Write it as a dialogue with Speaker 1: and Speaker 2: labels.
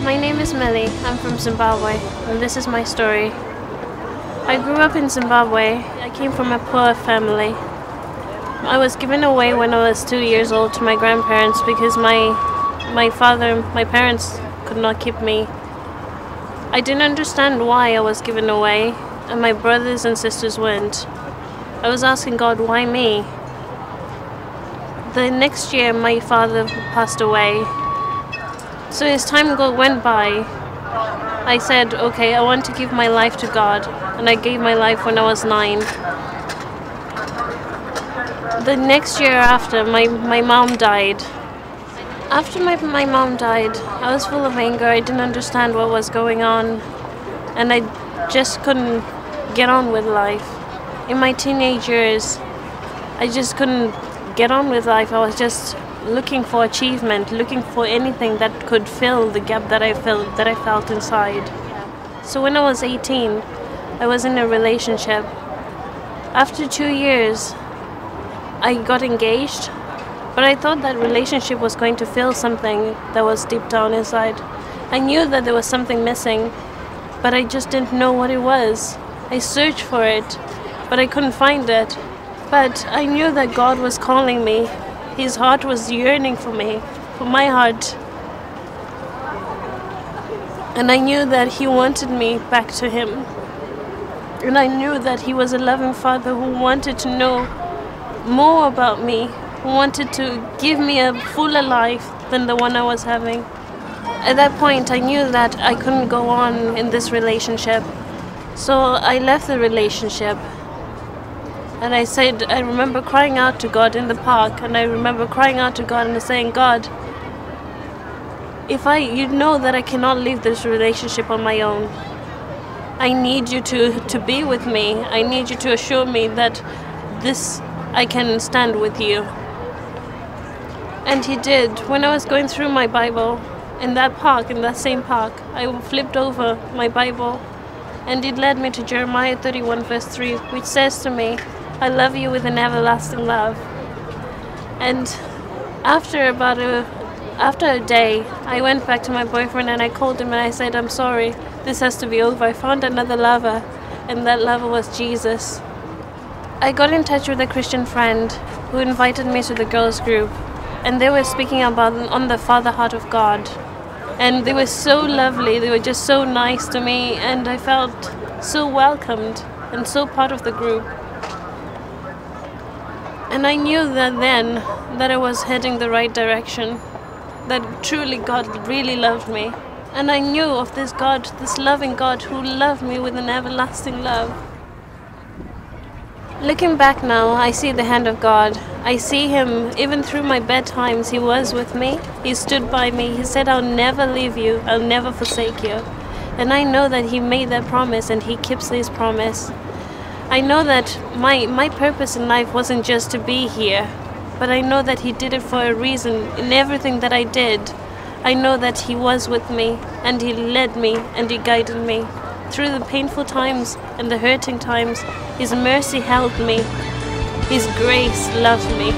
Speaker 1: My name is Millie. I'm from Zimbabwe, and this is my story. I grew up in Zimbabwe. I came from a poor family. I was given away when I was 2 years old to my grandparents because my parents could not keep me. I didn't understand why I was given away, and my brothers and sisters weren't. I was asking God, why me? The next year, my father passed away. So as time went by, I said, okay, I want to give my life to God. And I gave my life when I was 9. The next year after, my mom died. After my mom died, I was full of anger. I didn't understand what was going on. And I just couldn't get on with life. In my teenage years, I just couldn't get on with life. I was just looking for achievement, looking for anything that could fill the gap that I felt inside. So when I was 18, I was in a relationship. After 2 years, I got engaged, but I thought that relationship was going to fill something that was deep down inside. I knew that there was something missing, but I just didn't know what it was. I searched for it, but I couldn't find it. But I knew that God was calling me. His heart was yearning for me, for my heart. And I knew that He wanted me back to Him. And I knew that He was a loving Father who wanted to know more about me, who wanted to give me a fuller life than the one I was having. At that point, I knew that I couldn't go on in this relationship. So I left the relationship. And I remember crying out to God in the park, and I remember crying out to God and saying, God, you know that I cannot leave this relationship on my own. I need you to be with me. I need you to assure me that I can stand with you. And He did. When I was going through my Bible in that same park, I flipped over my Bible, and it led me to Jeremiah 31 verse 3, which says to me, I love you with an everlasting love. And after a day, I went back to my boyfriend and I called him and I said, I'm sorry, this has to be over. I found another lover, and that lover was Jesus. I got in touch with a Christian friend who invited me to the girls' group, and they were speaking on the Father heart of God. And they were so lovely, they were just so nice to me, and I felt so welcomed and so part of the group. And I knew that I was heading the right direction, that truly God really loved me. And I knew of this God, this loving God who loved me with an everlasting love. Looking back now, I see the hand of God. I see Him, even through my bad times, He was with me. He stood by me. He said, I'll never leave you, I'll never forsake you. And I know that He made that promise, and He keeps His promise. I know that my purpose in life wasn't just to be here, but I know that He did it for a reason. In everything that I did, I know that He was with me, and He led me, and He guided me. Through the painful times and the hurting times, His mercy held me. His grace loved me.